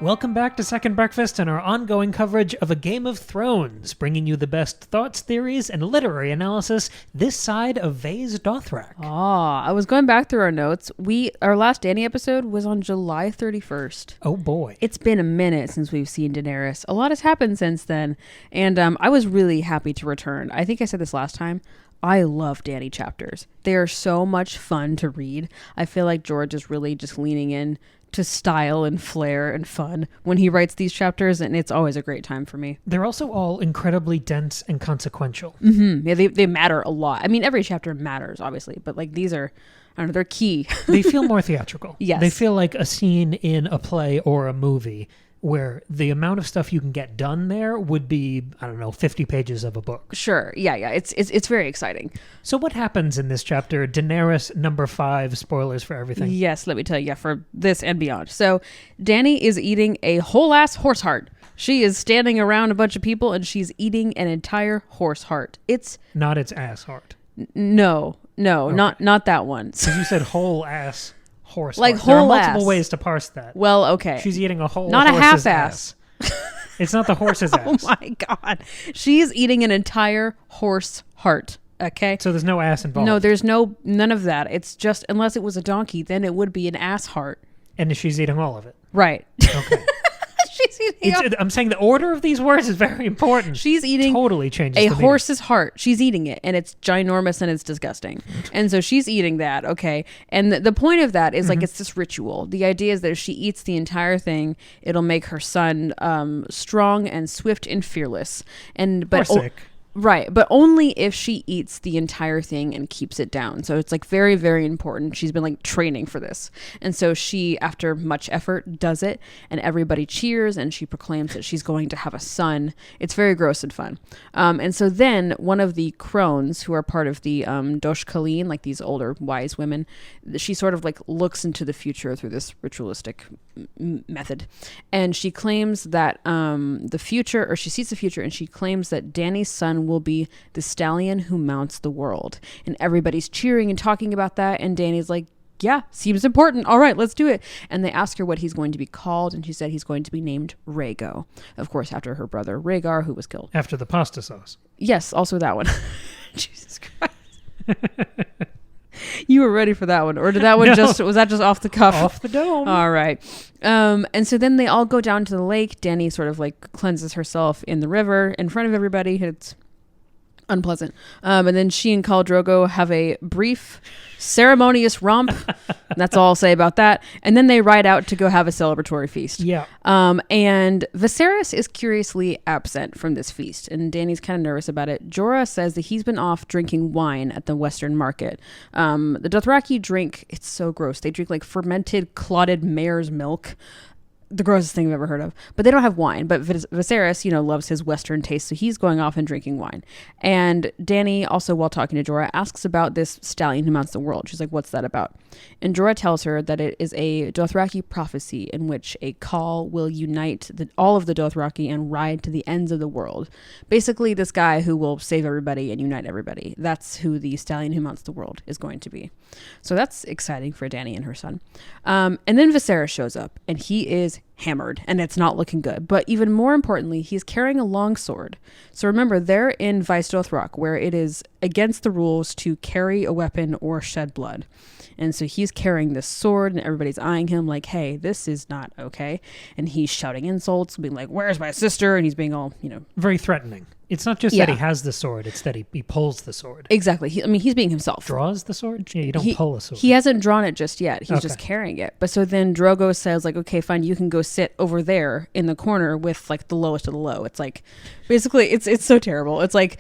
Welcome back to Second Breakfast and our ongoing coverage of A Game of Thrones, bringing you the best thoughts, theories, and literary analysis this side of Vaes Dothrak. I was going back through our notes. Our last Dany episode was on July 31st. Oh boy. It's been a minute since we've seen Daenerys. A lot has happened since then, and I was really happy to return. I think I said this last time. I love Dany chapters. They are so much fun to read. I feel like George is really just leaning in to style and flair and fun when he writes these chapters, and it's always a great time for me. They're also all incredibly dense and consequential. Mm-hmm. Yeah, they matter a lot. I mean, every chapter matters, obviously, but like these are, I don't know, they're key. They feel more theatrical. Yes. They feel like a scene in a play or a movie where the amount of stuff you can get done there would be, 50 pages of a book. Sure. Yeah. It's very exciting. So what happens in this chapter? Daenerys, number 5, spoilers for everything. Yes, let me tell you, for this and beyond. So Dany is eating a whole ass horse heart. She is standing around a bunch of people and she's eating an entire horse heart. It's not its ass heart. No, okay. not that one. Because you said whole ass horse like heart. Whole there are multiple ass. ways to parse that. Well, okay. She's eating a whole not a horse's half ass. It's not the horse's ass. Oh my god. She's eating an entire horse heart. Okay. So there's no ass involved. No, there's none of that. It's just, unless it was a donkey, then it would be an ass heart. And she's eating all of it. Right. Okay. She's eating I'm saying the order of these words is very important. She's eating totally changes a the horse's heart. She's eating it, and it's ginormous and it's disgusting. And so she's eating that, okay? And the point of that is like it's this ritual. The idea is that if she eats the entire thing, it'll make her son strong and swift and fearless. Or sick. Right, but only if she eats the entire thing and keeps it down. So it's like very, very important. She's been like training for this. And so she, after much effort, does it, and everybody cheers, and she proclaims that she's going to have a son. It's very gross and fun. And so then one of the crones, who are part of the Dosh Khaleen, like these older wise women, she sort of like looks into the future through this ritualistic method. And she claims that the future, or she sees the future, and she claims that Dany's son will be the stallion who mounts the world. And everybody's cheering and talking about that, and Dany's like, yeah, seems important. All right, let's do it. And they ask her what he's going to be called, and she said he's going to be named Rhaego. Of course, after her brother Rhaegar, who was killed. After the pasta sauce. Yes, also that one. Jesus Christ. You were ready for that one, or did that one was that just off the cuff? Off the dome. All right. And so then they all go down to the lake. Dany sort of like cleanses herself in the river in front of everybody. It's unpleasant. And then she and Khal Drogo have a brief ceremonious romp. That's all I'll say about that. And then they ride out to go have a celebratory feast. Yeah. And Viserys is curiously absent from this feast, and Dany's kind of nervous about it. Jorah says that he's been off drinking wine at the Western Market. The Dothraki drink, it's so gross. They drink like fermented, clotted mare's milk. The grossest thing I've ever heard of. But they don't have wine. But Viserys, loves his Western taste, so he's going off and drinking wine. And Dany, also while talking to Jorah, asks about this stallion who mounts the world. She's like, what's that about? And Jorah tells her that it is a Dothraki prophecy in which a Khal will unite all of the Dothraki and ride to the ends of the world. Basically, this guy who will save everybody and unite everybody. That's who the stallion who mounts the world is going to be. So that's exciting for Dany and her son. And then Viserys shows up, and he is hammered, and it's not looking good. But even more importantly, he's carrying a long sword. So remember, they're in Vaes Dothrak, where it is against the rules to carry a weapon or shed blood. And so he's carrying this sword, and everybody's eyeing him like, hey, this is not okay. And he's shouting insults, being like, where's my sister? And he's being all, very threatening. It's not just that he has the sword, it's that he pulls the sword. Exactly. He's being himself. Draws the sword? Yeah, you don't pull a sword. He hasn't drawn it just yet. He's just carrying it. But so then Drogo says, like, okay, fine, you can go sit over there in the corner with, like, the lowest of the low. It's like, basically, it's so terrible. It's like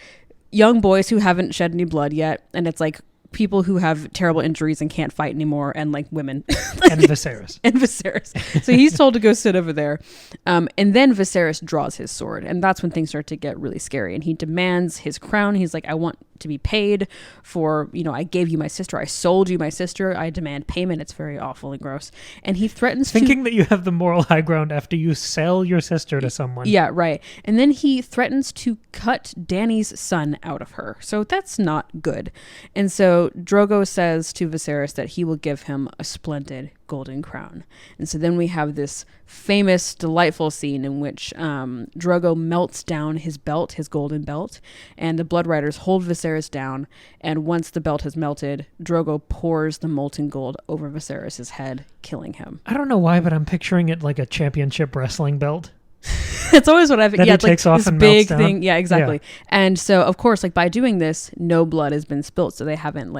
young boys who haven't shed any blood yet, and it's like people who have terrible injuries and can't fight anymore, and like women. And Viserys. So he's told to go sit over there. And then Viserys draws his sword, and that's when things start to get really scary. And he demands his crown. He's like, I want to be paid for, I gave you my sister. I sold you my sister. I demand payment. It's very awful and gross. And he threatens Thinking that you have the moral high ground after you sell your sister to someone. Yeah, right. And then he threatens to cut Dany's son out of her. So that's not good. And so So Drogo says to Viserys that he will give him a splendid golden crown. And so then we have this famous, delightful scene in which Drogo melts down his belt, his golden belt, and the Blood Riders hold Viserys down. And once the belt has melted, Drogo pours the molten gold over Viserys' head, killing him. I don't know why, but I'm picturing it like a championship wrestling belt. It's always what I've... That yeah, he it's like takes off this and big melts thing. down. Yeah, exactly. Yeah. And so, of course, like by doing this, no blood has been spilt. So they haven't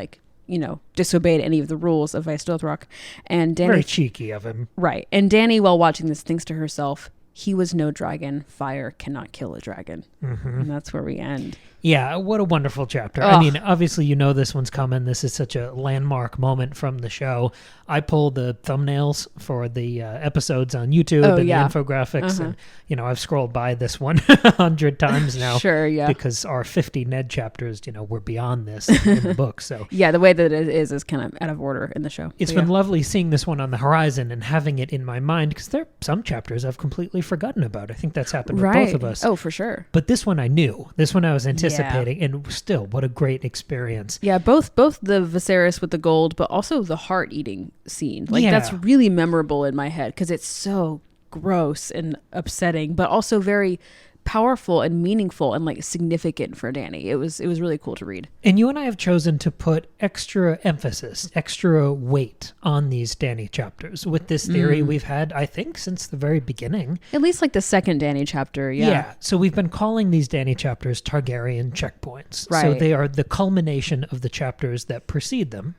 disobeyed any of the rules of Vaes Dothrak. And Dany... Very cheeky of him. Right. And Dany, while watching this, thinks to herself, he was no dragon. Fire cannot kill a dragon. Mm-hmm. And that's where we end. Yeah, what a wonderful chapter. Ugh. I mean, obviously, this one's coming. This is such a landmark moment from the show. I pulled the thumbnails for the episodes on YouTube and the infographics. And, I've scrolled by this one 100 times now. Sure, yeah. Because our 50 Ned chapters, we're beyond this in the book. So yeah, the way that it is kind of out of order in the show. It's been lovely seeing this one on the horizon and having it in my mind because there are some chapters I've completely forgotten about. I think that's happened with both of us. Oh, for sure. But this one I knew. This one I was anticipating. And still, what a great experience. Yeah, both the Viserys with the gold, but also the heart eating scene. That's really memorable in my head because it's so gross and upsetting, but also very powerful and meaningful and significant for Dany. It was really cool to read. And you and I have chosen to put extra emphasis, extra weight on these Dany chapters with this theory we've had, I think, since the very beginning. At least the second Dany chapter, yeah. Yeah, so we've been calling these Dany chapters Targaryen checkpoints. Right. So they are the culmination of the chapters that precede them.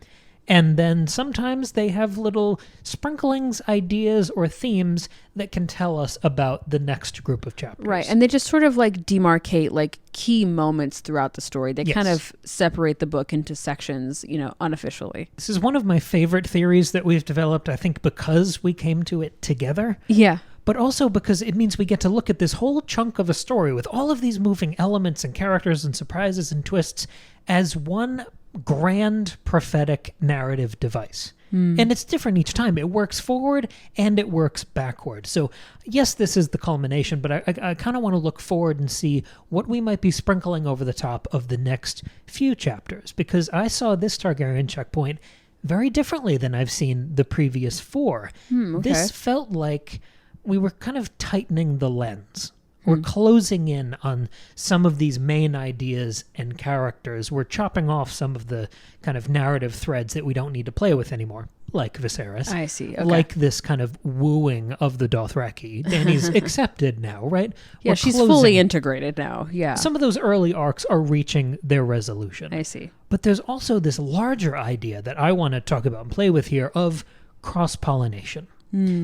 And then sometimes they have little sprinklings, ideas, or themes that can tell us about the next group of chapters. Right, and they just sort of demarcate key moments throughout the story. They kind of separate the book into sections, unofficially. This is one of my favorite theories that we've developed, I think, because we came to it together. Yeah. But also because it means we get to look at this whole chunk of a story with all of these moving elements and characters and surprises and twists as one grand prophetic narrative device. And it's different each time. It works forward and it works backward. So yes, this is the culmination, but I kind of want to look forward and see what we might be sprinkling over the top of the next few chapters, because I saw this Targaryen checkpoint very differently than I've seen the previous 4. Okay. This felt like we were kind of tightening the lens. We're closing in on some of these main ideas and characters. We're chopping off some of the kind of narrative threads that we don't need to play with anymore, like Viserys. I see. Okay. Like this kind of wooing of the Dothraki. Dany's accepted now, right? Yeah, she's fully integrated now. Yeah. Some of those early arcs are reaching their resolution. I see. But there's also this larger idea that I want to talk about and play with here of cross-pollination.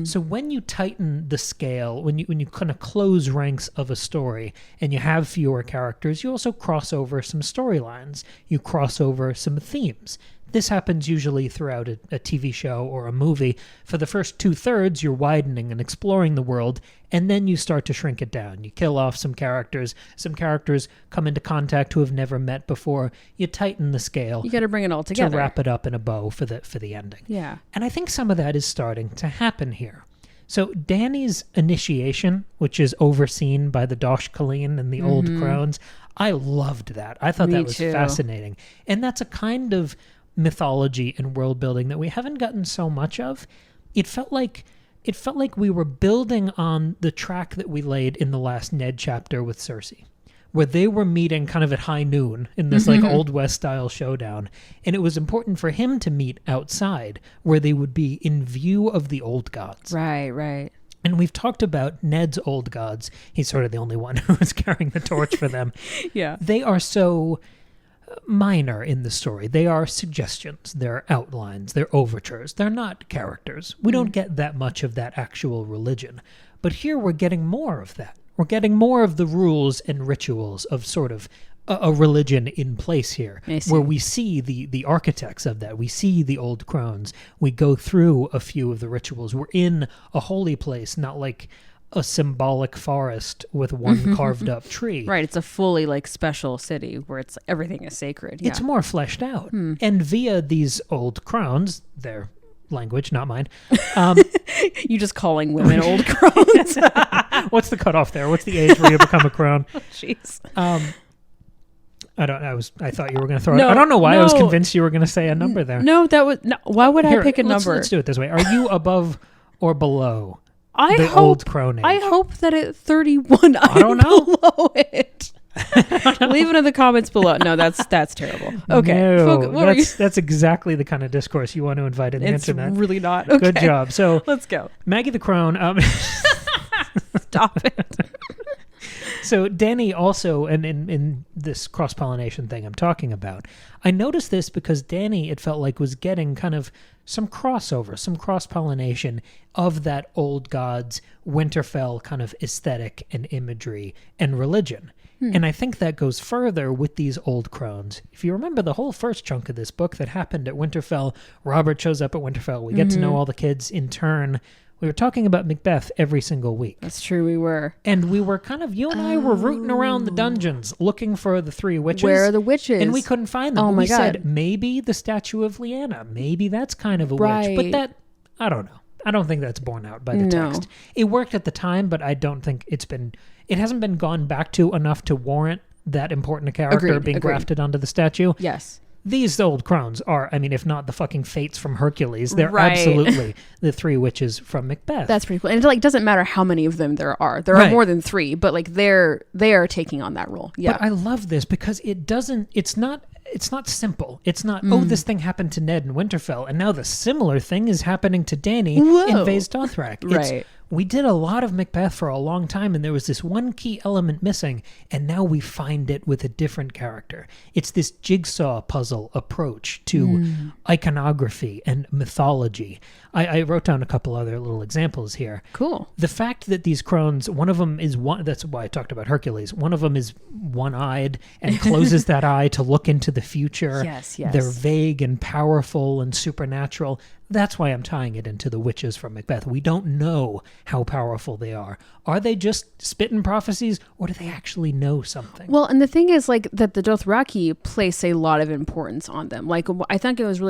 So when you tighten the scale, when you kind of close ranks of a story and you have fewer characters, you also cross over some storylines. You cross over some themes. This happens usually throughout a TV show or a movie. For the first 2/3, you're widening and exploring the world, and then you start to shrink it down. You kill off some characters. Some characters come into contact who have never met before. You tighten the scale. You got to bring it all together to wrap it up in a bow for the ending. Yeah. And I think some of that is starting to happen here. So Dany's initiation, which is overseen by the Dosh Khaleen and the Old Crowns, I loved that. I thought that was fascinating. And that's a kind of mythology and world building that we haven't gotten so much of. It felt like we were building on the track that we laid in the last Ned chapter with Cersei, where they were meeting kind of at high noon in this Old West style showdown. And it was important for him to meet outside where they would be in view of the old gods. Right. And we've talked about Ned's old gods. He's sort of the only one who is carrying the torch for them. Yeah. They are so minor in the story. They are suggestions, they're outlines, they're overtures. They're not characters. We don't get that much of that actual religion. But here we're getting more of that. We're getting more of the rules and rituals of sort of a religion in place here, where we see the architects of that. We see the old crones. We go through a few of the rituals. We're in a holy place, not like a symbolic forest with one carved up tree. Right, it's a fully special city where everything is sacred. Yeah. It's more fleshed out. And via these old crowns, their language, not mine. You just calling women old crones. What's the cutoff there? What's the age where you become a crown? Jeez. I thought you were going to throw it. I don't know why I was convinced you were going to say a number there. No, why would I pick a number? Let's do it this way. Are you above or below the old crone age? I hope that at 31, I don't know. Below it. Leave it in the comments below. No, that's terrible. Okay. No, that's exactly the kind of discourse you want to invite in the internet. It's really not. Okay. Good job. So let's go. Maggie the Crone. Stop it. So Dany also, and in this cross-pollination thing I'm talking about, I noticed this because Dany, it felt like, was getting kind of some crossover, some cross-pollination of that old gods, Winterfell kind of aesthetic and imagery and religion. And I think that goes further with these old crones. If you remember the whole first chunk of this book that happened at Winterfell, Robert shows up at Winterfell. We get to know all the kids in turn. We were talking about Macbeth every single week. That's true, we were. And we were kind of, you and I were rooting around the dungeons looking for the three witches. Where are the witches? And we couldn't find them. Oh my God. Said, maybe the statue of Lyanna. Maybe that's kind of a witch. But that, I don't know. I don't think that's borne out by the text. It worked at the time, but I don't think it hasn't been gone back to enough to warrant that important a character being grafted onto the statue. Yes. These old crones are, I mean, if not the fucking fates from Hercules, they're absolutely the three witches from Macbeth. That's pretty cool. And it doesn't matter how many of them there are. There are more than three, but they are taking on that role. Yeah. But I love this because it's not simple. It's not, this thing happened to Ned in Winterfell, and now the similar thing is happening to Dany in Vaes Dothrak. Right. We did a lot of Macbeth for a long time, and there was this one key element missing, and now we find it with a different character. It's this jigsaw puzzle approach to iconography and mythology. I wrote down a couple other little examples here. Cool. The fact that these crones, one of them is one, that's why I talked about Hercules, one of them is one-eyed and closes that eye to look into the future. Yes. They're vague and powerful and supernatural. That's why I'm tying it into the witches from Macbeth. We don't know how powerful they are. Are they just spitting prophecies, or do they actually know something? Well, and the thing is, that the Dothraki place a lot of importance on them. I thought it was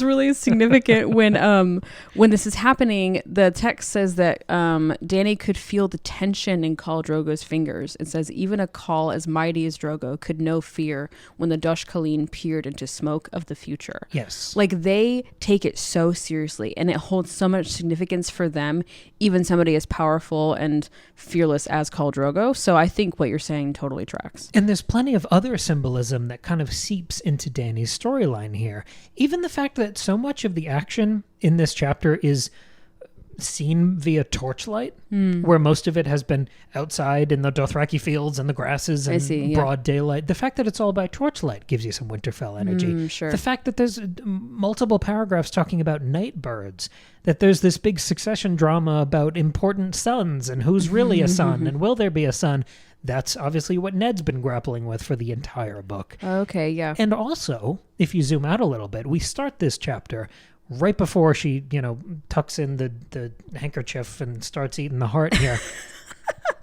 really significant when this is happening. The text says that Dany could feel the tension in Khal Drogo's fingers. It says, even a Khal as mighty as Drogo could know fear when the Dosh Khaleen peered into smoke of the future. Yes. They take it so seriously, and it holds so much significance for them, even somebody as powerful and fearless as Khal Drogo. So I think what you're saying totally tracks. And there's plenty of other symbolism that kind of seeps into Dany's storyline here. Even the fact that so much of the action in this chapter is seen via torchlight, where most of it has been outside in the Dothraki fields and the grasses and broad daylight. The fact that it's all by torchlight gives you some Winterfell energy. Sure. The fact that there's multiple paragraphs talking about night birds, that there's this big succession drama about important sons and who's really a son and will there be a son. That's obviously what Ned's been grappling with for the entire book. Okay, yeah. And also, if you zoom out a little bit, we start this chapter right before she, tucks in the handkerchief and starts eating the heart here.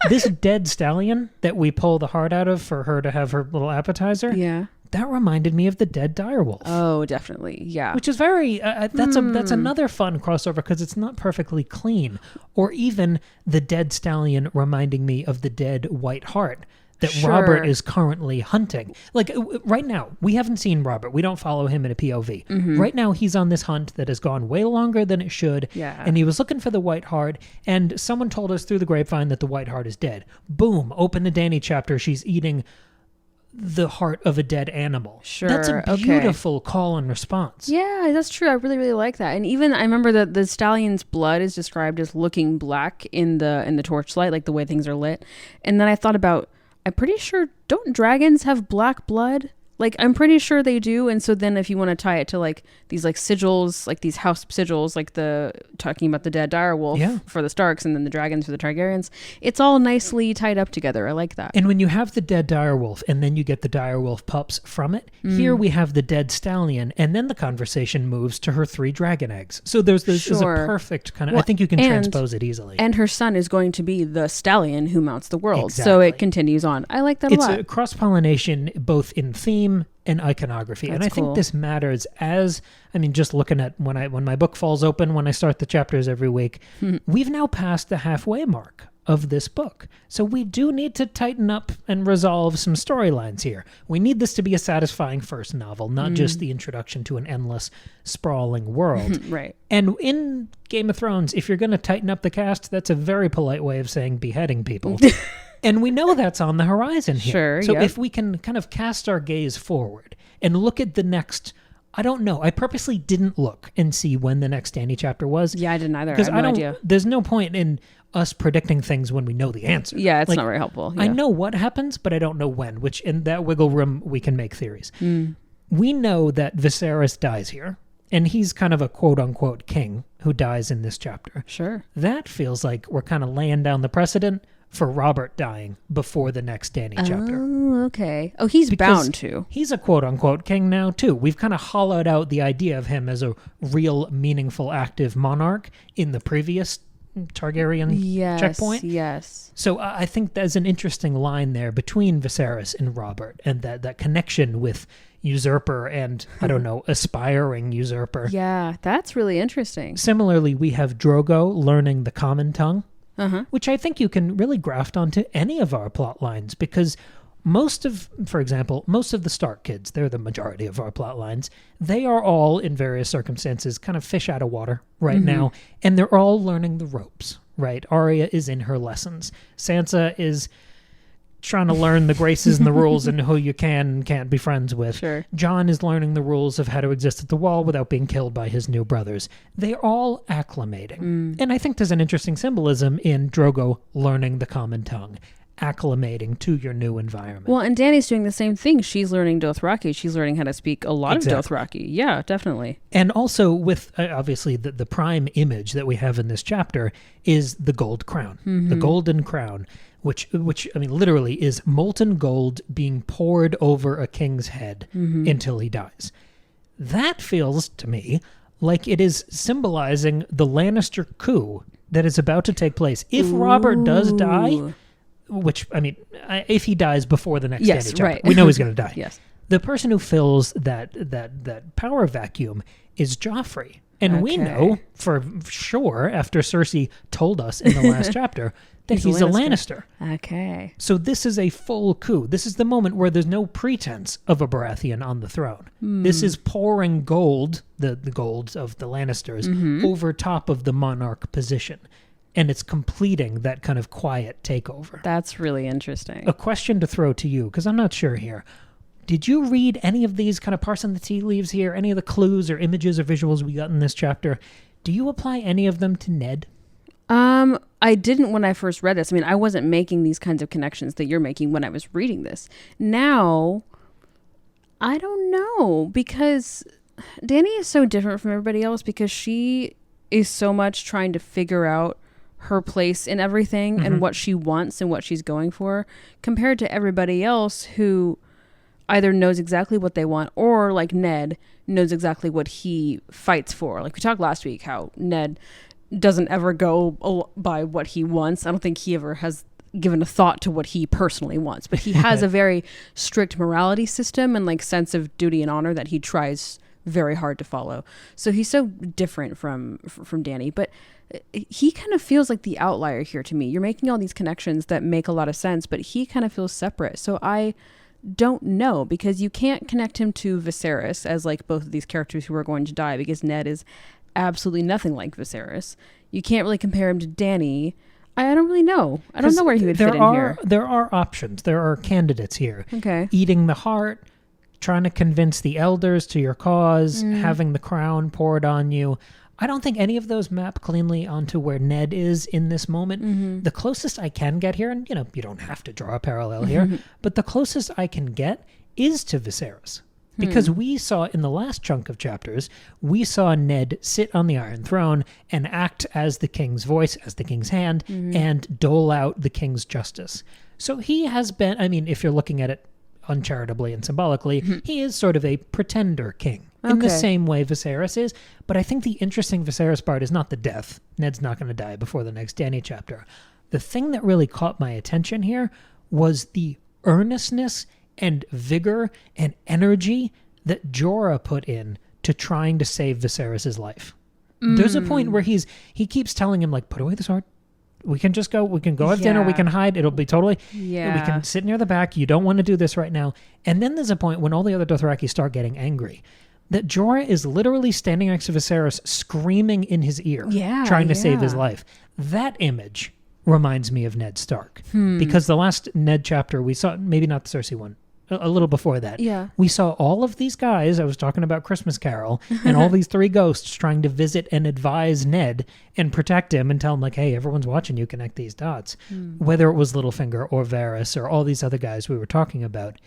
This dead stallion that we pull the heart out of for her to have her little appetizer. Yeah. That reminded me of the dead direwolf. Oh, definitely. Yeah. Which is very, that's another fun crossover because it's not perfectly clean. Or even the dead stallion reminding me of the dead white hart that Robert is currently hunting. Right now, we haven't seen Robert. We don't follow him in a POV. Right now, he's on this hunt that has gone way longer than it should. Yeah. And he was looking for the White Hart, and someone told us through the grapevine that the White Hart is dead. Boom, open the Dany chapter. She's eating the heart of a dead animal. Sure. That's a beautiful call and response. Yeah, that's true. I really, really like that. And even I remember that the stallion's blood is described as looking black in the torchlight, the way things are lit. And then I thought about, I'm pretty sure, don't dragons have black blood? I'm pretty sure they do. And so then if you want to tie it to these sigils, these house sigils, talking about the dead direwolf for the Starks and then the dragons for the Targaryens, it's all nicely tied up together. I like that. And when you have the dead direwolf and then you get the direwolf pups from it, here we have the dead stallion, and then the conversation moves to her 3 dragon eggs. So this is a perfect kind of, I think you can transpose it easily. And her son is going to be the stallion who mounts the world. Exactly. So it continues on. I like that a lot. It's a cross-pollination both in theme and iconography. And I think this matters just looking at when my book falls open, when I start the chapters every week, we've now passed the halfway mark of this book. So we do need to tighten up and resolve some storylines here. We need this to be a satisfying first novel, not just the introduction to an endless, sprawling world. Right. And in Game of Thrones, if you're going to tighten up the cast, that's a very polite way of saying beheading people. And we know that's on the horizon here. Sure, so if we can kind of cast our gaze forward and look at the next... I don't know. I purposely didn't look and see when the next Dany chapter was. Yeah, I didn't either. I have no idea. There's no point in us predicting things when we know the answer. Yeah, it's not very helpful. Yeah. I know what happens, but I don't know when, which in that wiggle room, we can make theories. We know that Viserys dies here, and he's kind of a quote-unquote king who dies in this chapter. Sure. That feels like we're kind of laying down the precedent for Robert dying before the next Dany chapter. Oh, okay. Oh, he's bound to. He's a quote-unquote king now, too. We've kind of hollowed out the idea of him as a real, meaningful, active monarch in the previous Targaryen checkpoint. Yes. So I think there's an interesting line there between Viserys and Robert, and that connection with usurper and, I don't know, aspiring usurper. Yeah, that's really interesting. Similarly, we have Drogo learning the common tongue. Which I think you can really graft onto any of our plot lines, because for example, most of the Stark kids, they're the majority of our plot lines, they are all, in various circumstances, kind of fish out of water right now, and they're all learning the ropes, right? Arya is in her lessons. Sansa is trying to learn the graces and the rules and who you can and can't be friends with. Sure. Jon is learning the rules of how to exist at the Wall without being killed by his new brothers. They're all acclimating. And I think there's an interesting symbolism in Drogo learning the common tongue, acclimating to your new environment. Well, and Dany's doing the same thing. She's learning Dothraki. She's learning how to speak a lot of Dothraki. Yeah, definitely. And also with, obviously, the prime image that we have in this chapter is the gold crown, the golden crown, which I mean, literally is molten gold being poured over a king's head until he dies. That feels, to me, like it is symbolizing the Lannister coup that is about to take place. If Robert does die, which, I mean, if he dies before the next Dany chapter, right. we know he's going to die. Yes. The person who fills that power vacuum is Joffrey. And we know for sure, after Cersei told us in the last chapter, that he's a Lannister. Okay. So this is a full coup. This is the moment where there's no pretense of a Baratheon on the throne. This is pouring gold, the gold of the Lannisters, over top of the monarch position. And it's completing that kind of quiet takeover. That's really interesting. A question to throw to you, because I'm not sure here. Did you read any of these, kind of parsing the tea leaves here, any of the clues or images or visuals we got in this chapter? Do you apply any of them to Ned? I didn't when I first read this. I mean, I wasn't making these kinds of connections that you're making when I was reading this. Now, I don't know, because Dany is so different from everybody else, because she is so much trying to figure out her place in everything and what she wants and what she's going for, compared to everybody else who either knows exactly what they want, or like Ned knows exactly what he fights for. Like we talked last week, how Ned doesn't ever go by what he wants. I don't think he ever has given a thought to what he personally wants, but he has a very strict morality system and like sense of duty and honor that he tries very hard to follow. So he's so different from Dany, but he kind of feels like the outlier here to me. You're making all these connections that make a lot of sense, but he kind of feels separate. So I don't know, because you can't connect him to Viserys as like both of these characters who are going to die, because Ned is absolutely nothing like Viserys. You can't really compare him to Dany. I don't really know. I don't know where he would fit in here. There are options. There are candidates here. Okay. Eating the heart, trying to convince the elders to your cause, having the crown poured on you. I don't think any of those map cleanly onto where Ned is in this moment. The closest I can get here, and you don't have to draw a parallel here, but the closest I can get is to Viserys. Because we saw in the last chunk of chapters, we saw Ned sit on the Iron Throne and act as the king's voice, as the king's hand, and dole out the king's justice. So he has been, I mean, if you're looking at it uncharitably and symbolically, he is sort of a pretender king in the same way Viserys is. But I think the interesting Viserys part is not the death. Ned's not going to die before the next Dany chapter. The thing that really caught my attention here was the earnestness and vigor and energy that Jorah put in to trying to save Viserys' life. There's a point where he keeps telling him, like, put away the sword. We can just go. We can go have dinner. We can hide. It'll be totally. Yeah. We can sit near the back. You don't want to do this right now. And then there's a point when all the other Dothraki start getting angry, that Jorah is literally standing next to Viserys, screaming in his ear, trying to save his life. That image reminds me of Ned Stark, because the last Ned chapter we saw, maybe not the Cersei one, a little before that, we saw all of these guys, I was talking about Christmas Carol, and all these 3 ghosts trying to visit and advise Ned and protect him and tell him, like, hey, everyone's watching you, connect these dots. Whether it was Littlefinger or Varys or all these other guys we were talking about,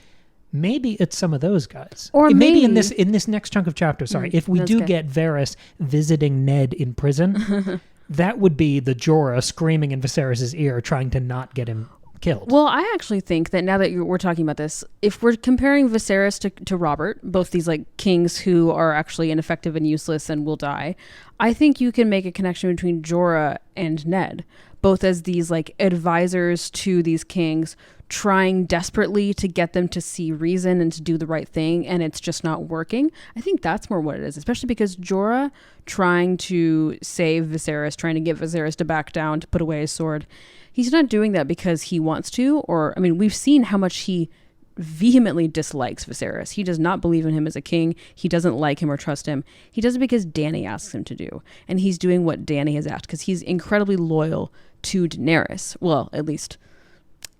maybe it's some of those guys. Or maybe in this next chunk of chapter, if we do get Varys visiting Ned in prison, that would be the Jorah screaming in Viserys' ear, trying to not get him killed. Well, I actually think that now that we're talking about this, if we're comparing Viserys to Robert, both these like kings who are actually ineffective and useless and will die, I think you can make a connection between Jorah and Ned, both as these like advisors to these kings, trying desperately to get them to see reason and to do the right thing, and it's just not working. I think that's more what it is, especially because Jorah trying to save Viserys, trying to get Viserys to back down, to put away his sword, he's not doing that because he wants to, or, I mean, we've seen how much he vehemently dislikes Viserys. He does not believe in him as a king. He doesn't like him or trust him. He does it because Dany asks him to do, and he's doing what Dany has asked because he's incredibly loyal to Daenerys. Well, at least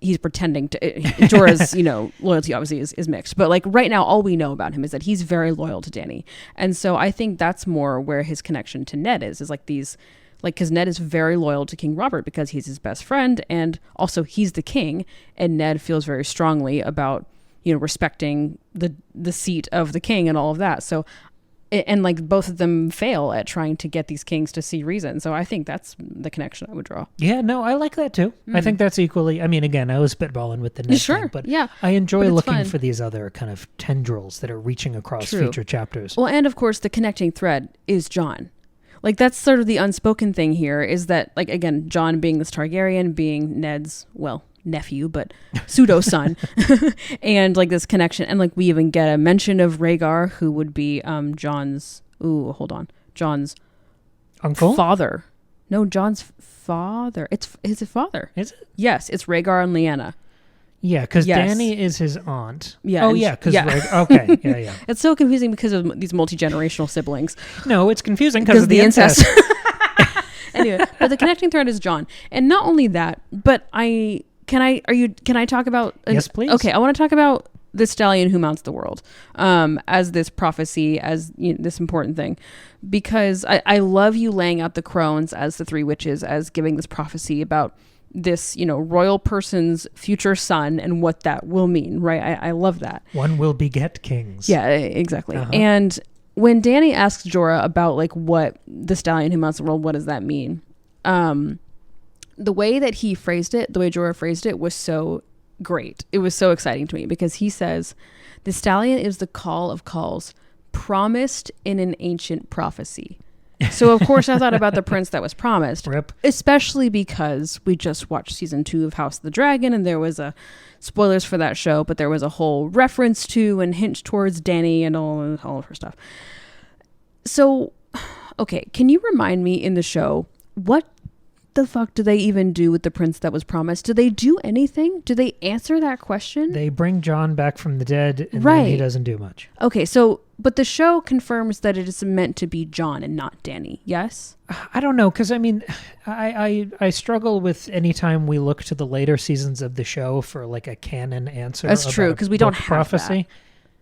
he's pretending to. Jorah's, loyalty obviously is mixed, but like right now, all we know about him is that he's very loyal to Dany, and so I think that's more where his connection to Ned is like these, like, because Ned is very loyal to King Robert because he's his best friend, and also he's the king, and Ned feels very strongly about respecting the seat of the king and all of that. So, and like both of them fail at trying to get these kings to see reason. So I think that's the connection I would draw. Yeah, no, I like that too. I think that's equally, I mean, again, I was spitballing with the Ned thing, but I enjoy looking for these other kind of tendrils that are reaching across future chapters. Well, and of course the connecting thread is Jon. Like that's sort of the unspoken thing here, is that, like, again, Jon being this Targaryen, being Ned's, well, nephew, but pseudo son, and like this connection, and like we even get a mention of Rhaegar, who would be Jon's uncle, father. No, Jon's father. It's his father. Is it? Yes, it's Rhaegar and Lyanna. Yeah, because Dany is his aunt. Yeah. Oh, yeah. Okay. Yeah. It's so confusing because of these multi-generational siblings. No, it's confusing because of the incest. Anyway, but the connecting thread is Jon, and not only that, but can I talk about? Yes, please. Okay, I want to talk about the stallion who mounts the world, as this prophecy, as this important thing, because I love you laying out the crones as the 3 witches, as giving this prophecy about this, royal person's future son and what that will mean, right? I love that. One will beget kings. Yeah, exactly. And when Dany asks Jorah about like what the stallion who mounts the world, what does that mean? The way that he phrased it, the way Jorah phrased it, was so great. It was so exciting to me because he says, the stallion is the call of calls promised in an ancient prophecy. So, of course, I thought about the prince that was promised, especially because we just watched season 2 of House of the Dragon, and there was spoilers for that show, but there was a whole reference to and hint towards Dany and all of her stuff. So, okay, can you remind me in the show, what the fuck do they even do with the prince that was promised? Do they do anything? Do they answer that question? They bring Jon back from the dead, and then he doesn't do much. Okay, so, but the show confirms that it is meant to be Jon and not Dany, yes? I don't know, because I mean, I struggle with any time we look to the later seasons of the show for like a canon answer. That's true, because we don't have prophecy. That.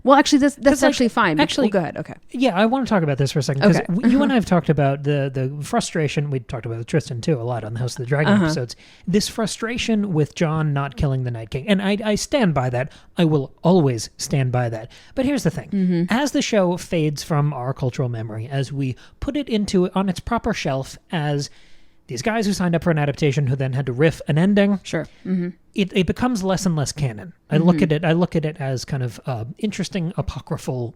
Well, actually, that's actually fine. Actually, go ahead. Okay. Yeah, I want to talk about this for a second, because you and I have talked about the frustration. We talked about Tristan, too, a lot on the House of the Dragon episodes. This frustration with Jon not killing the Night King. And I stand by that. I will always stand by that. But here's the thing. As the show fades from our cultural memory, as we put it on its proper shelf as these guys who signed up for an adaptation who then had to riff an ending. Sure. It becomes less and less canon. I look at it as kind of interesting apocryphal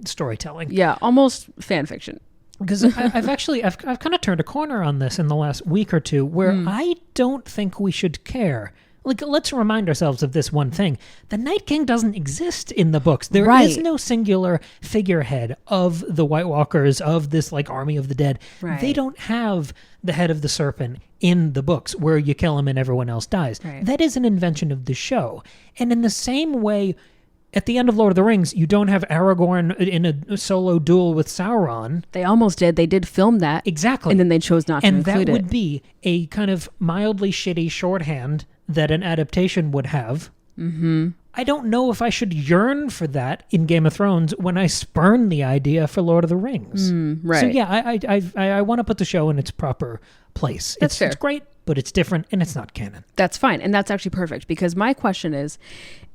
storytelling. Yeah, almost fan fiction. Because I've kind of turned a corner on this in the last week or two, where I don't think we should care. like, let's remind ourselves of this one thing. The Night King doesn't exist in the books. There is no singular figurehead of the White Walkers, of this, like, army of the dead. Right. They don't have the head of the serpent in the books where you kill him and everyone else dies. Right. That is an invention of the show. And in the same way, at the end of Lord of the Rings, you don't have Aragorn in a solo duel with Sauron. They almost did. They did film that. Exactly. And then they chose not to include it. And that would be a kind of mildly shitty shorthand that an adaptation would have. Mm-hmm. I don't know if I should yearn for that in Game of Thrones when I spurn the idea for Lord of the Rings. Right. So yeah, I want to put the show in its proper place. That's fair. It's great, but it's different and it's not canon. That's fine. And that's actually perfect, because my question is,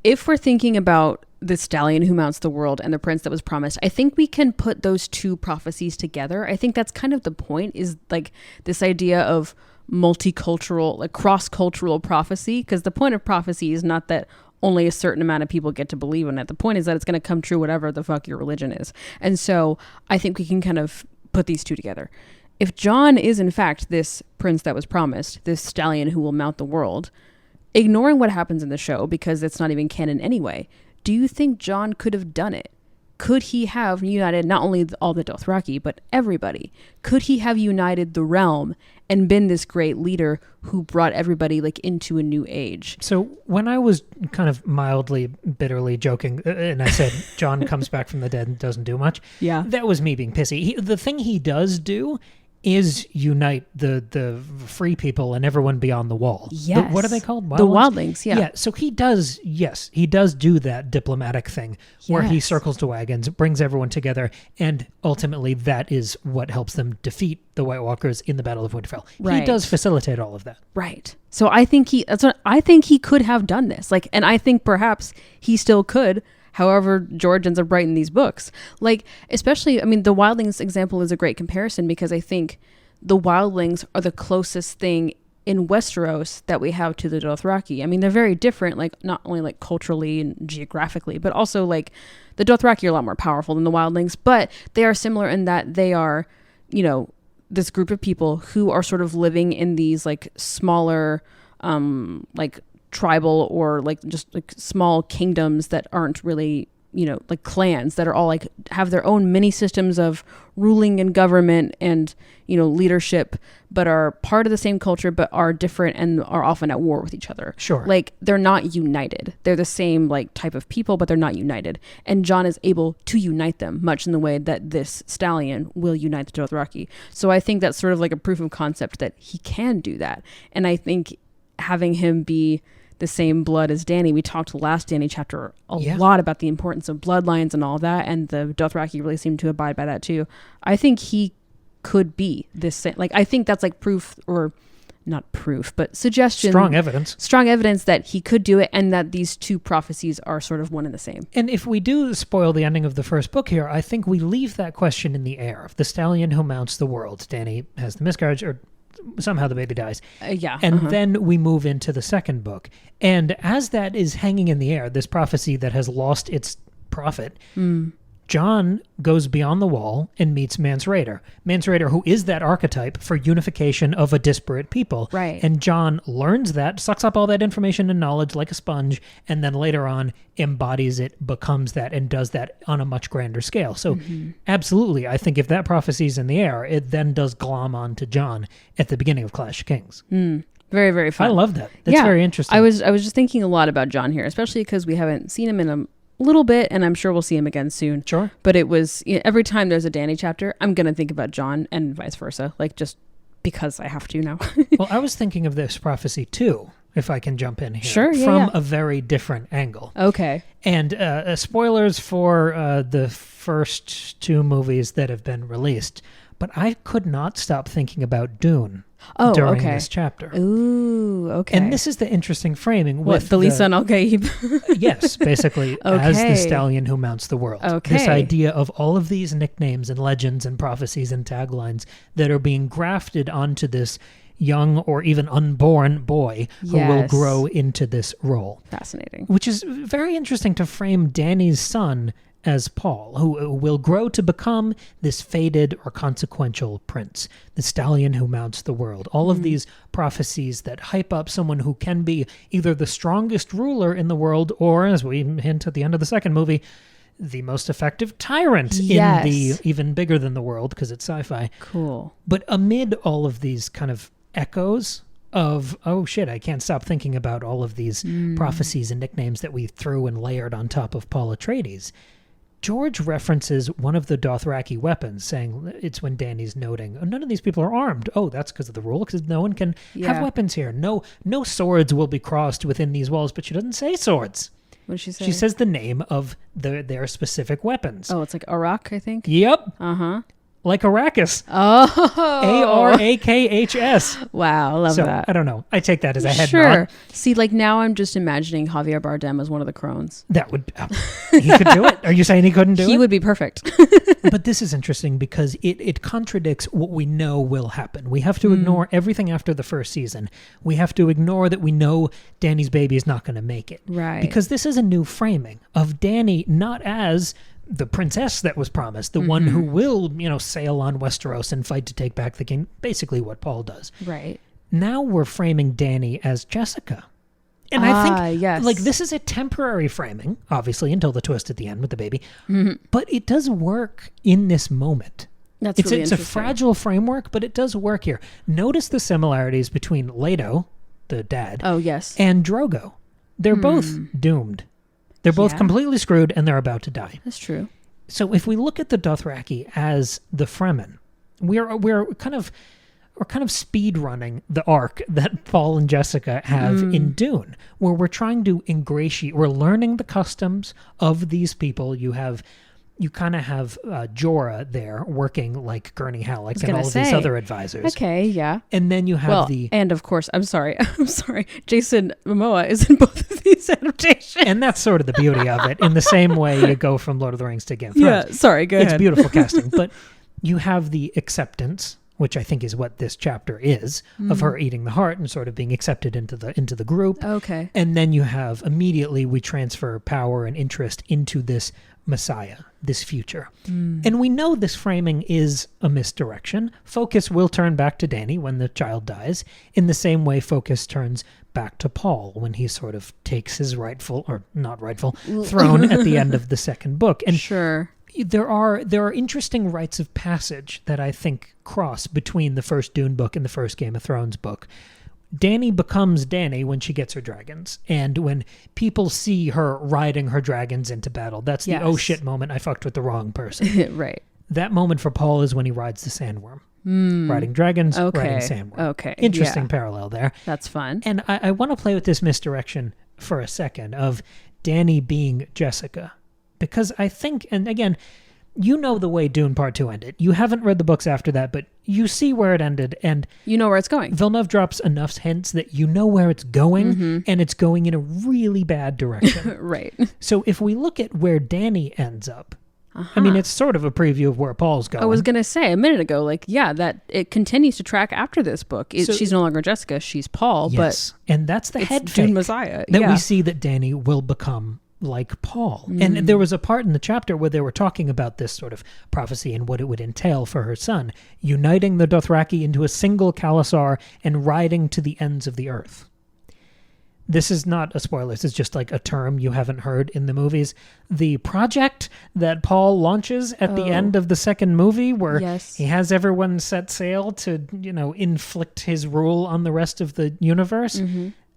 if we're thinking about the stallion who mounts the world and the prince that was promised, I think we can put those two prophecies together. I think that's kind of the point, is like this idea of multicultural, like cross-cultural prophecy, because the point of prophecy is not that only a certain amount of people get to believe in it. The point is that it's going to come true whatever the fuck your religion is. And so I think we can kind of put these two together. If Jon is in fact this prince that was promised, this stallion who will mount the world, ignoring what happens in the show because it's not even canon anyway, do you think Jon could have done it? Could he have united not only all the Dothraki, but everybody? Could he have united the realm and been this great leader who brought everybody like into a new age? So when I was kind of mildly, bitterly joking, and I said Jon comes back from the dead and doesn't do much, yeah, that was me being pissy. The thing he does do is unite the free people and everyone beyond the wall. Yes. What are they called? The wildlings, yeah. Yeah, so he does do that diplomatic thing where he circles the wagons, brings everyone together, and ultimately that is what helps them defeat the White Walkers in the Battle of Winterfell. Right. He does facilitate all of that. Right. So I think he could have done this. Like, and I think perhaps he still could. However, George ends up writing these books. Like, especially, I mean, the wildlings example is a great comparison, because I think the wildlings are the closest thing in Westeros that we have to the Dothraki. I mean, they're very different, like not only like culturally and geographically, but also like the Dothraki are a lot more powerful than the wildlings, but they are similar in that they are, you know, this group of people who are sort of living in these like smaller, like tribal or like just like small kingdoms that aren't really, you know, like clans that are all like have their own mini systems of ruling and government and, you know, leadership, but are part of the same culture, but are different and are often at war with each other. Sure. Like they're not united. They're the same like type of people, but they're not united. And Jon is able to unite them much in the way that this stallion will unite the Dothraki. So I think that's sort of like a proof of concept that he can do that. And I think having him be the same blood as Dany, we talked last Dany chapter a lot about the importance of bloodlines and all that, and the Dothraki really seem to abide by that too. I think he could be this same, like I think that's like proof, or not proof, but suggestion, strong evidence that he could do it, and that these two prophecies are sort of one and the same. And if we do spoil the ending of the first book here, I think we leave that question in the air. The stallion who mounts the world, Dany has the miscarriage, or somehow the baby dies. And then we move into the second book. And as that is hanging in the air, this prophecy that has lost its prophet, Jon goes beyond the wall and meets Mance Rayder. Mance Rayder, who is that archetype for unification of a disparate people. Right. And Jon learns that, sucks up all that information and knowledge like a sponge, and then later on embodies it, becomes that, and does that on a much grander scale. So absolutely, I think if that prophecy is in the air, it then does glom on to Jon at the beginning of Clash of Kings. Very, very fun. I love that. That's very interesting. I was just thinking a lot about Jon here, especially because we haven't seen him in a little bit, and I'm sure we'll see him again soon. Sure. But it was, you know, every time there's a Dany chapter, I'm going to think about Jon, and vice versa, like just because I have to now. Well, I was thinking of this prophecy too, if I can jump in here. Sure, from a very different angle. Okay. And spoilers for the first two movies that have been released, but I could not stop thinking about Dune during this chapter. Ooh, okay. And this is the interesting framing. What, Thalisa and Al-Gaib? Yes, basically, as the stallion who mounts the world. Okay. This idea of all of these nicknames and legends and prophecies and taglines that are being grafted onto this young or even unborn boy who will grow into this role. Fascinating. Which is very interesting to frame Dany's son as Paul, who will grow to become this fated or consequential prince, the stallion who mounts the world. All of these prophecies that hype up someone who can be either the strongest ruler in the world or, as we hint at the end of the second movie, the most effective tyrant in the even bigger than the world, because it's sci-fi. Cool. But amid all of these kind of echoes of, oh shit, I can't stop thinking about all of these prophecies and nicknames that we threw and layered on top of Paul Atreides, George references one of the Dothraki weapons, saying it's when Dany's noting, oh, none of these people are armed. Oh, that's because of the rule, because no one can have weapons here. No swords will be crossed within these walls, but she doesn't say swords. What does she say? She says the name of their specific weapons. Oh, it's like Arak, I think? Yep. Uh-huh. Like Arrakis. Oh. Arakhs. Wow, I love that. I don't know. I take that as a head nod. See, like now I'm just imagining Javier Bardem as one of the crones. That would... he could do it? Are you saying he couldn't do it? He would be perfect. But this is interesting because it contradicts what we know will happen. We have to ignore everything after the first season. We have to ignore that we know Dany's baby is not going to make it. Right. Because this is a new framing of Dany not as the princess that was promised, the one who will, sail on Westeros and fight to take back the king, basically what Paul does. Right. Now we're framing Dany as Jessica. And I think yes. this is a temporary framing, obviously, until the twist at the end with the baby. But it does work in this moment. That's it's really a fragile framework, but it does work here. Notice the similarities between Leto, the dad, and Drogo. They're both doomed. They're both completely screwed, and they're about to die. That's true. So if we look at the Dothraki as the Fremen, we're kind of speed running the arc that Paul and Jessica have in Dune, where we're trying to ingratiate. We're learning the customs of these people. You kind of have Jorah there working like Gurney Halleck and all of these other advisors. Okay, yeah. And then you have and of course, I'm sorry, Jason Momoa is in both of these adaptations. And that's sort of the beauty of it. In the same way you go from Lord of the Rings to Game of Thrones. Yeah, sorry, go ahead. It's beautiful casting. But you have the acceptance, which I think is what this chapter is, of her eating the heart and sort of being accepted into the group. Okay. And then you have immediately we transfer power and interest into this Messiah, this future. And we know this framing is a misdirection. Focus will turn back to Dany when the child dies, in the same way focus turns back to Paul when he sort of takes his rightful, or not rightful, throne at the end of the second book. And there are interesting rites of passage that I think cross between the first Dune book and the first Game of Thrones book. Dany becomes Dany when she gets her dragons. And when people see her riding her dragons into battle, that's the oh shit moment, I fucked with the wrong person. Right. That moment for Paul is when he rides the sandworm. Riding dragons, riding sandworm. Okay. Interesting parallel there. That's fun. And I want to play with this misdirection for a second of Dany being Jessica. Because I think, and again, you know the way Dune Part 2 ended. You haven't read the books after that, but you see where it ended, and you know where it's going. Villeneuve drops enough hints that you know where it's going, and it's going in a really bad direction. Right. So if we look at where Dany ends up, I mean, it's sort of a preview of where Paul's going. I was going to say a minute ago, that it continues to track after this book. She's no longer Jessica, she's Paul, but and that's the head Dune fake Messiah. That we see that Dany will become like Paul. And there was a part in the chapter where they were talking about this sort of prophecy and what it would entail for her son, uniting the Dothraki into a single Khalasar and riding to the ends of the earth. This is not a spoiler. This is just like a term you haven't heard in the movies. The project that Paul launches at the end of the second movie, where he has everyone set sail to, inflict his rule on the rest of the universe,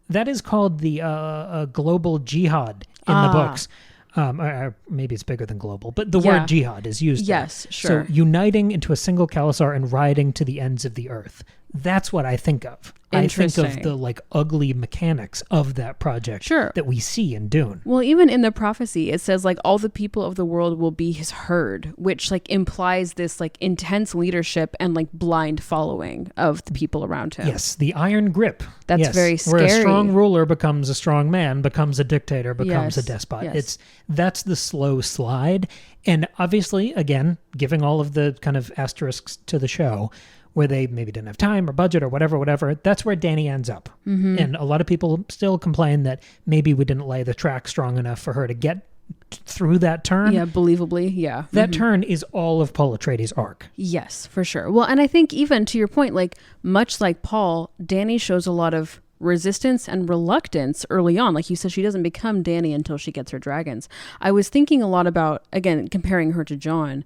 that is called the global jihad in the books. Or maybe it's bigger than global, but the word jihad is used. Yes, sure. So uniting into a single Khalasar and riding to the ends of the earth. That's what I think of. I think of the ugly mechanics of that project that we see in Dune. Well, even in the prophecy, it says all the people of the world will be his herd, which implies this intense leadership and blind following of the people around him. Yes, the iron grip. That's very scary. Where a strong ruler becomes a strong man, becomes a dictator, becomes a despot. Yes. That's the slow slide. And obviously, again, giving all of the kind of asterisks to the show, where they maybe didn't have time or budget or whatever, that's where Dany ends up. And a lot of people still complain that maybe we didn't lay the track strong enough for her to get through that turn. Yeah, believably. Yeah. That turn is all of Paul Atreides' arc. Yes, for sure. Well, and I think even to your point, like much like Paul, Dany shows a lot of resistance and reluctance early on. Like you said, she doesn't become Dany until she gets her dragons. I was thinking a lot about, again, comparing her to Jon.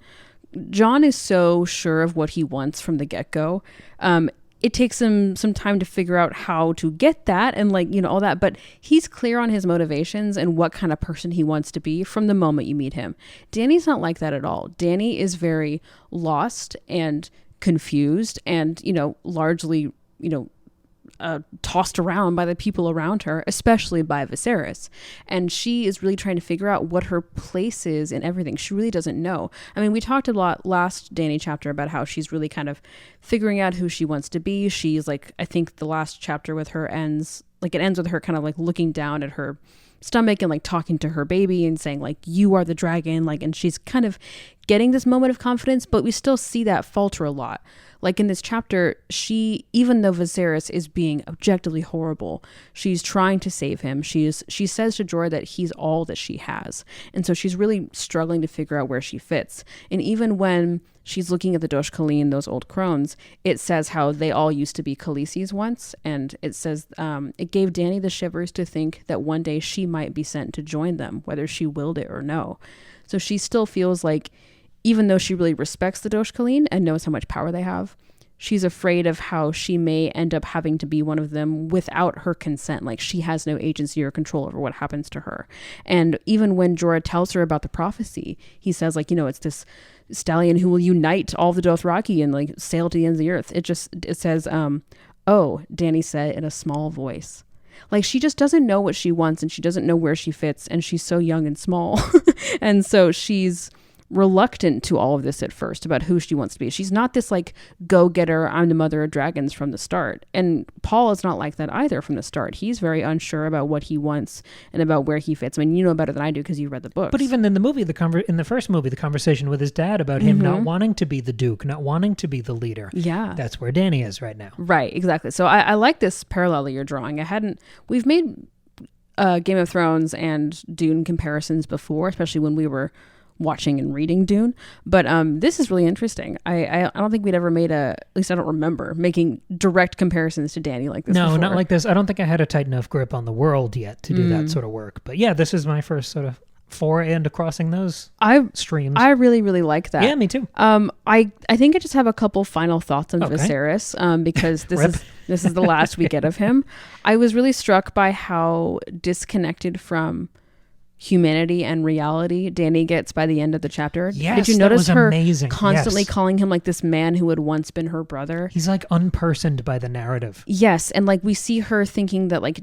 Jon is so sure of what he wants from the get-go. It takes him some time to figure out how to get that and like, you know, all that. But he's clear on his motivations and what kind of person he wants to be from the moment you meet him. Dany's not like that at all. Dany is very lost and confused and, you know, largely, you know, tossed around by the people around her, especially by Viserys. And she is really trying to figure out what her place is in everything. She really doesn't know. I mean, we talked a lot last Dany chapter about how she's really kind of figuring out who she wants to be. She's like, I think the last chapter with her ends, like it ends with her kind of like looking down at her stomach and like talking to her baby and saying like, you are the dragon. Like, and she's kind of getting this moment of confidence, but we still see that falter a lot. Like in this chapter, she, even though Viserys is being objectively horrible, she's trying to save him. She says to Jorah that he's all that she has. And so she's really struggling to figure out where she fits. And even when she's looking at the Dosh Khaleen, those old crones, it says how they all used to be Khaleesi's once. And it says it gave Dany the shivers to think that one day she might be sent to join them, whether she willed it or no. So she still feels like, even though she really respects the Dosh Khaleen and knows how much power they have, she's afraid of how she may end up having to be one of them without her consent. Like she has no agency or control over what happens to her. And even when Jorah tells her about the prophecy, he says like, you know, it's this stallion who will unite all the Dothraki and like sail to the ends of the earth. It says, oh, Dany said in a small voice. Like she just doesn't know what she wants and she doesn't know where she fits. And she's so young and small. And so she's reluctant to all of this at first about who she wants to be. She's not this like go-getter, I'm the mother of dragons from the start. And Paul is not like that either from the start. He's very unsure about what he wants and about where he fits. I mean, you know better than I do because you read the books. But even in the movie, in the first movie, the conversation with his dad about him not wanting to be the Duke, not wanting to be the leader. Yeah. That's where Dany is right now. Right, exactly. So I like this parallel that you're drawing. We've made Game of Thrones and Dune comparisons before, especially when we were watching and reading Dune, but this is really interesting. I don't think we'd ever made at least I don't remember making direct comparisons to Dany like this. No, before. Not like this. I don't think I had a tight enough grip on the world yet to do that sort of work. But yeah, this is my first sort of foray into crossing those streams. I really, really like that. Yeah, me too. I think I just have a couple final thoughts on Viserys because this is the last we get of him. I was really struck by how disconnected from humanity and reality Dany gets by the end of the chapter. Yes, did you notice that was her amazing. constantly Yes. calling him like this man who had once been her brother? He's like unpersoned by the narrative. Yes, and like we see her thinking that like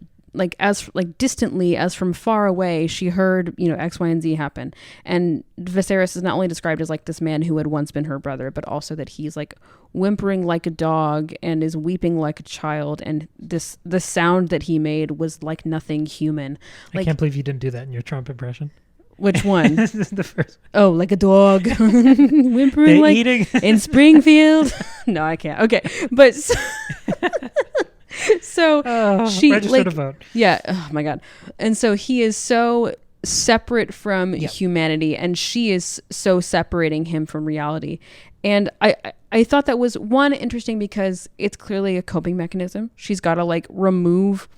as like distantly as from far away she heard, you know, X, Y, and Z happen. And Viserys is not only described as like this man who had once been her brother, but also that he's like whimpering like a dog and is weeping like a child, and the sound that he made was like nothing human. Like, I can't believe you didn't do that in your Trump impression. Which one? The first. Oh, like a dog whimpering like eating in Springfield. No, I can't. Okay, but so she register like to vote. Yeah. Oh my God. And so he is so separate from humanity, and she is so separating him from reality. And I thought that was one interesting because it's clearly a coping mechanism. She's got to like remove,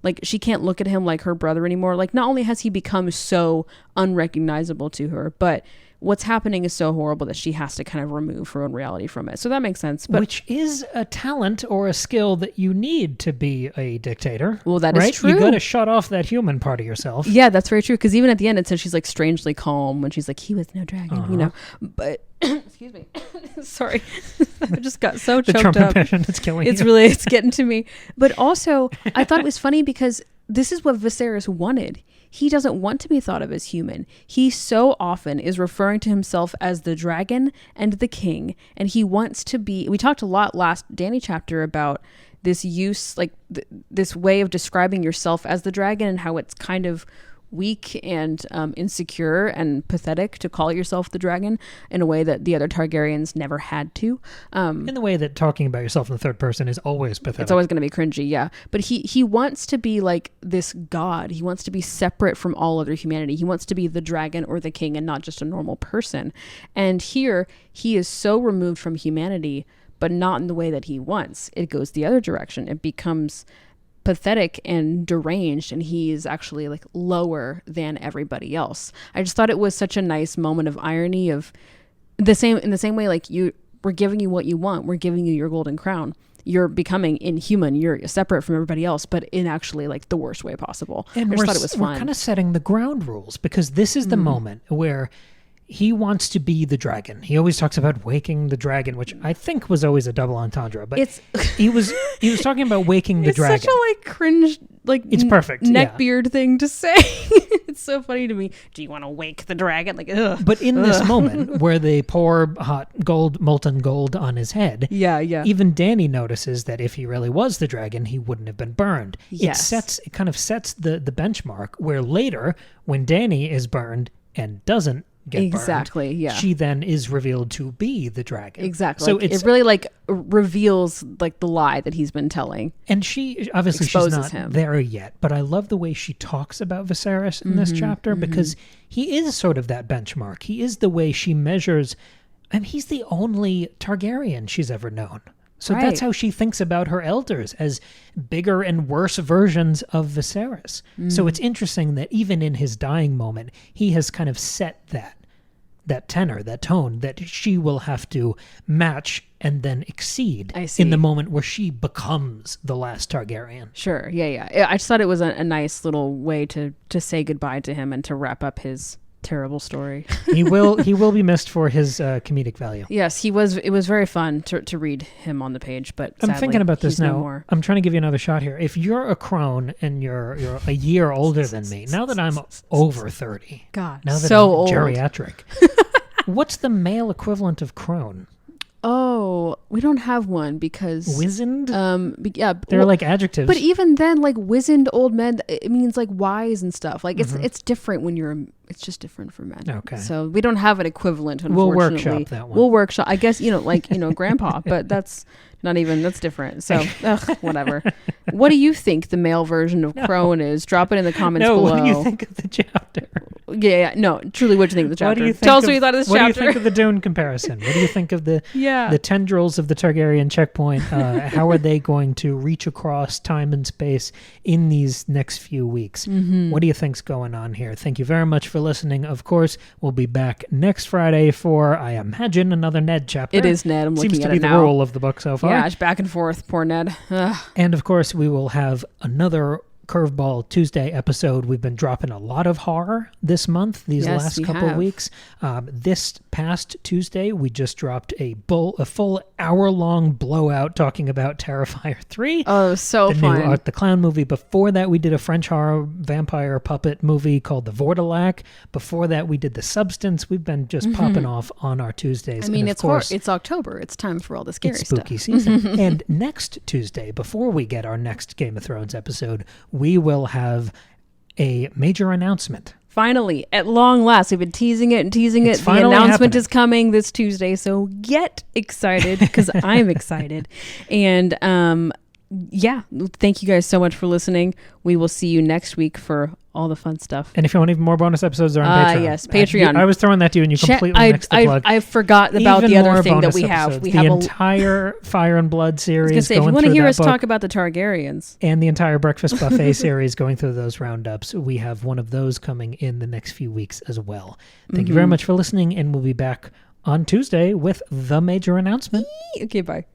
like she can't look at him like her brother anymore. Like not only has he become so unrecognizable to her, but what's happening is so horrible that she has to kind of remove her own reality from it. So that makes sense. But which is a talent or a skill that you need to be a dictator. Well, that is true. You got to shut off that human part of yourself. Yeah, that's very true. Because even at the end, it says she's like strangely calm when she's like, he was no dragon, you know. But excuse me, sorry, I just got so choked Trump up. impression, it's killing you. It's getting to me. But also, I thought it was funny because this is what Viserys wanted. He doesn't want to be thought of as human. He so often is referring to himself as the dragon and the king. And he wants to be, we talked a lot last Dany chapter about this use, like this way of describing yourself as the dragon and how it's kind of weak and insecure and pathetic to call yourself the dragon in a way that the other Targaryens never had to. In the way that talking about yourself in the third person is always pathetic. It's always going to be cringy, yeah. But he wants to be like this god. He wants to be separate from all other humanity. He wants to be the dragon or the king and not just a normal person. And here, he is so removed from humanity, but not in the way that he wants. It goes the other direction. It becomes pathetic and deranged, and he is actually like lower than everybody else. I just thought it was such a nice moment of irony of in the same way, like we're giving you what you want. We're giving you your golden crown. You're becoming inhuman. You're separate from everybody else, but in actually like the worst way possible. And I just thought it was fun. We're kind of setting the ground rules, because this is the moment where he wants to be the dragon. He always talks about waking the dragon, which I think was always a double entendre. But he was talking about waking the dragon. It's such a like cringe, like it's perfect neckbeard thing to say. It's so funny to me. Do you want to wake the dragon? Like, ugh. But in this moment where they pour hot molten gold on his head, even Dany notices that if he really was the dragon, he wouldn't have been burned. Yes. It kind of sets the benchmark where later, when Dany is burned and doesn't get burned, she then is revealed to be the dragon. Exactly. So it really like reveals like the lie that he's been telling. And she obviously she's not there yet, but I love the way she talks about Viserys in this chapter, because he is sort of that benchmark. He is the way she measures, and he's the only Targaryen she's ever known. So that's how she thinks about her elders, as bigger and worse versions of Viserys. So it's interesting that even in his dying moment, he has kind of set that tenor, that tone that she will have to match and then exceed in the moment where she becomes the last Targaryen. Sure, yeah. I just thought it was a nice little way to say goodbye to him and to wrap up his terrible story. He will be missed for his comedic value. Yes, he was. It was very fun to read him on the page, but I'm thinking about this now. No more. I'm trying to give you another shot here. If you're a crone and you're a year older than me, now that I'm over 30, God, now that so I'm old. geriatric, what's the male equivalent of crone? Oh, we don't have one because wizened. Yeah, they're like adjectives. But even then, like wizened old men, it means like wise and stuff. Like it's different when you're. It's just different for men. Okay. So we don't have an equivalent. Unfortunately, we'll workshop that one. We'll workshop. I guess grandpa, but that's not even. That's different. So whatever. What do you think the male version of crone is? Drop it in the comments below. What do you think of the chapter? Yeah. No, truly, what do you think of the chapter? Tell us what you thought of this chapter. What do you think of the Dune comparison? What do you think of the tendrils of the Targaryen checkpoint? How are they going to reach across time and space in these next few weeks? What do you think's going on here? Thank you very much for listening. Of course, we'll be back next Friday for, I imagine, another Ned chapter. It is Ned. I'm looking at it now. Seems to be the rule of the book so far. Yeah, it's back and forth. Poor Ned. Ugh. And of course, we will have another Curveball Tuesday episode. We've been dropping a lot of horror this month, these last couple of weeks. This past Tuesday, we just dropped a full hour-long blowout talking about Terrifier 3. Oh, so fun. The new Art the Clown movie. Before that, we did a French horror vampire puppet movie called The Vortilac. Before that, we did The Substance. We've been just popping off on our Tuesdays. I mean, it's October. It's time for all the scary stuff. It's spooky season. And next Tuesday, before we get our next Game of Thrones episode, we will have a major announcement. Finally, at long last, we've been teasing it. The announcement is coming this Tuesday, so get excited, because I'm excited. And thank you guys so much for listening. We will see you next week for all the fun stuff. And if you want even more bonus episodes, they're on Patreon. Yes, Patreon. I was throwing that to you, and you completely mixed the plug. I forgot about the other thing that we have. The entire Fire and Blood series. I was gonna say, if you want to hear us talk about the Targaryens. And the entire Breakfast Buffet series, going through those roundups, we have one of those coming in the next few weeks as well. Thank you very much for listening, and we'll be back on Tuesday with the major announcement. Okay, bye.